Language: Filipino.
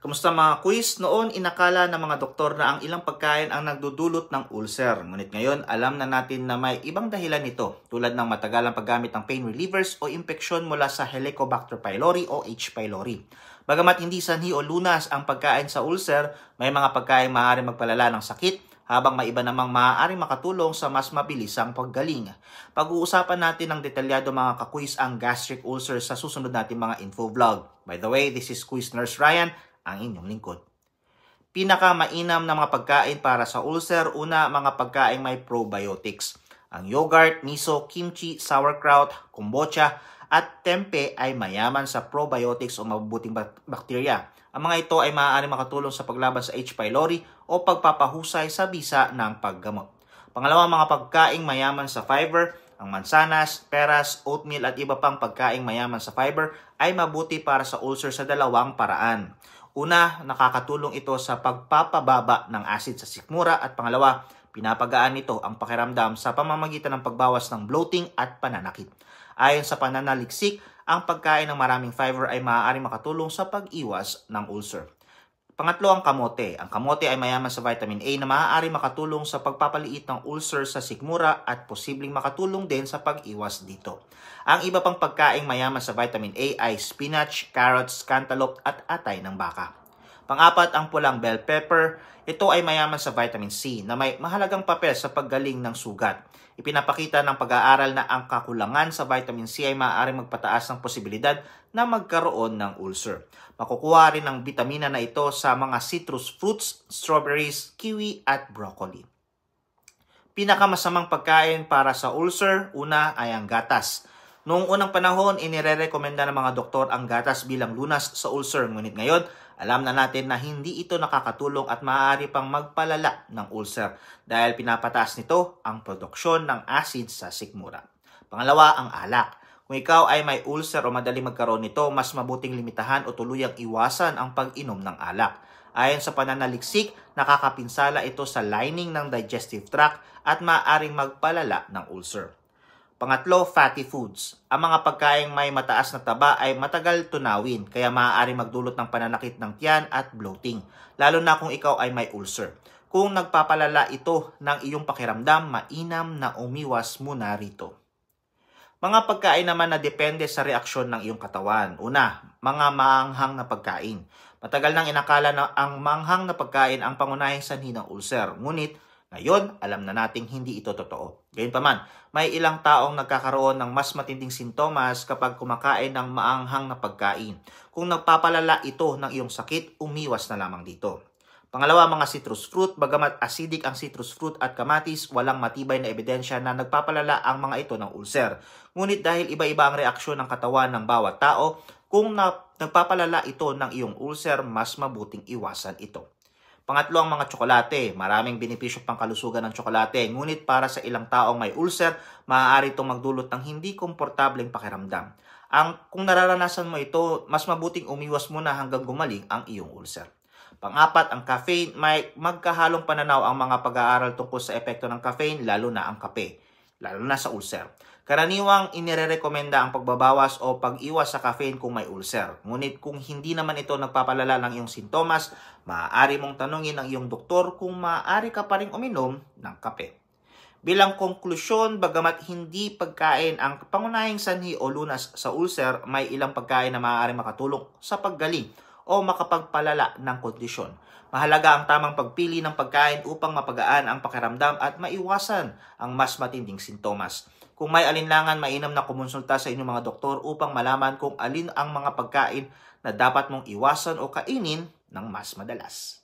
Kamusta mga quiz? Noon inakala ng mga doktor na ang ilang pagkain ang nagdudulot ng ulcer. Ngunit ngayon alam na natin na may ibang dahilan nito tulad ng matagalang paggamit ng pain relievers o impeksyon mula sa Helicobacter pylori o H. pylori. Bagamat hindi sanhi o lunas ang pagkain sa ulcer, may mga pagkain maaaring magpalala ng sakit habang may iba namang maaaring makatulong sa mas mabilisang paggaling. Pag-uusapan natin ng detalyado mga kaquiz ang gastric ulcer sa susunod natin mga info vlog. By the way, this is Quiz Nurse Ryan, ang inyong lingkod. Pinakamainam na mga pagkain para sa ulcer, una mga pagkain may probiotics. Ang yogurt, miso, kimchi, sauerkraut, kombucha at tempeh ay mayaman sa probiotics o mabubuting bakterya. Ang mga ito ay maaaring makatulong sa paglaban sa H. pylori o pagpapahusay sa bisa ng paggamot. Pangalawa, mga pagkaing mayaman sa fiber. Ang mansanas, peras, oatmeal at iba pang pagkaing mayaman sa fiber ay mabuti para sa ulcer sa dalawang paraan. Una, nakakatulong ito sa pagpapababa ng acid sa sikmura at pangalawa, pinapagaan nito ang pakiramdam sa pamamagitan ng pagbawas ng bloating at pananakit. Ayon sa pananaliksik, ang pagkain ng maraming fiber ay maaaring makatulong sa pag-iwas ng ulcer. Pangatlo, ang kamote. Ang kamote ay mayaman sa vitamin A na maaaring makatulong sa pagpapaliit ng ulcer sa sikmura at posibleng makatulong din sa pag-iwas dito. Ang iba pang pagkaing mayaman sa vitamin A ay spinach, carrots, cantaloupe at atay ng baka. Pang-apat, ang pulang bell pepper. Ito ay mayaman sa vitamin C na may mahalagang papel sa paggaling ng sugat. Ipinapakita ng pag-aaral na ang kakulangan sa vitamin C ay maaaring magpataas ng posibilidad na magkaroon ng ulcer. Makukuha rin ang bitamina na ito sa mga citrus fruits, strawberries, kiwi at broccoli. Pinakamasamang pagkain para sa ulcer, una ay ang gatas. Noong unang panahon, inirerekomenda ng mga doktor ang gatas bilang lunas sa ulcer. Ngunit ngayon, alam na natin na hindi ito nakakatulong at maaari pang magpalala ng ulcer dahil pinapataas nito ang produksyon ng acid sa sikmura. Pangalawa, ang alak. Kung ikaw ay may ulcer o madaling magkaroon nito, mas mabuting limitahan o tuluyang iwasan ang pag-inom ng alak. Ayon sa pananaliksik, nakakapinsala ito sa lining ng digestive tract at maaaring magpalala ng ulcer. Pangatlo, fatty foods. Ang mga pagkaing may mataas na taba ay matagal tunawin, kaya maaaring magdulot ng pananakit ng tiyan at bloating, lalo na kung ikaw ay may ulcer. Kung nagpapalala ito ng iyong pakiramdam, mainam na umiwas muna rito. Mga pagkain naman na depende sa reaksyon ng iyong katawan. Una, mga maanghang na pagkain. Matagal nang inakala na ang maanghang na pagkain ang pangunahing sanhi ng ulcer. Ngunit, ngayon, alam na nating hindi ito totoo. Gayunpaman, may ilang taong nagkakaroon ng mas matinding sintomas kapag kumakain ng maanghang na pagkain. Kung nagpapalala ito ng iyong sakit, umiwas na lamang dito. Pangalawa, mga citrus fruit. Bagamat acidic ang citrus fruit at kamatis, walang matibay na ebidensya na nagpapalala ang mga ito ng ulcer. Ngunit dahil iba-iba ang reaksyon ng katawan ng bawat tao, kung nagpapalala ito ng iyong ulcer, mas mabuting iwasan ito. Pangatlo, ang mga tsokolate. Maraming benepisyo pang kalusugan ng tsokolate. Ngunit para sa ilang taong may ulcer, maaari itong magdulot ng hindi komportableng pakiramdam. Kung nararanasan mo ito, mas mabuting umiwas muna hanggang gumaling ang iyong ulcer. Pang-apat, ang caffeine. May magkahalong pananaw ang mga pag-aaral tungkol sa epekto ng caffeine, lalo na ang kape, lalo na sa ulcer. Karaniwang inirerekomenda ang pagbabawas o pag-iwas sa caffeine kung may ulcer. Ngunit kung hindi naman ito nagpapalala ng iyong sintomas, maaari mong tanungin ang iyong doktor kung maaari ka pa rin uminom ng kape. Bilang konklusyon, bagamat hindi pagkain ang pangunahing sanhi o lunas sa ulcer, may ilang pagkain na maaari makatulong sa paggaling o makapagpalala ng kondisyon. Mahalaga ang tamang pagpili ng pagkain upang mapagaan ang pakiramdam at maiwasan ang mas matinding sintomas. Kung may alinlangan, mainam na kumonsulta sa inyong mga doktor upang malaman kung alin ang mga pagkain na dapat mong iwasan o kainin ng mas madalas.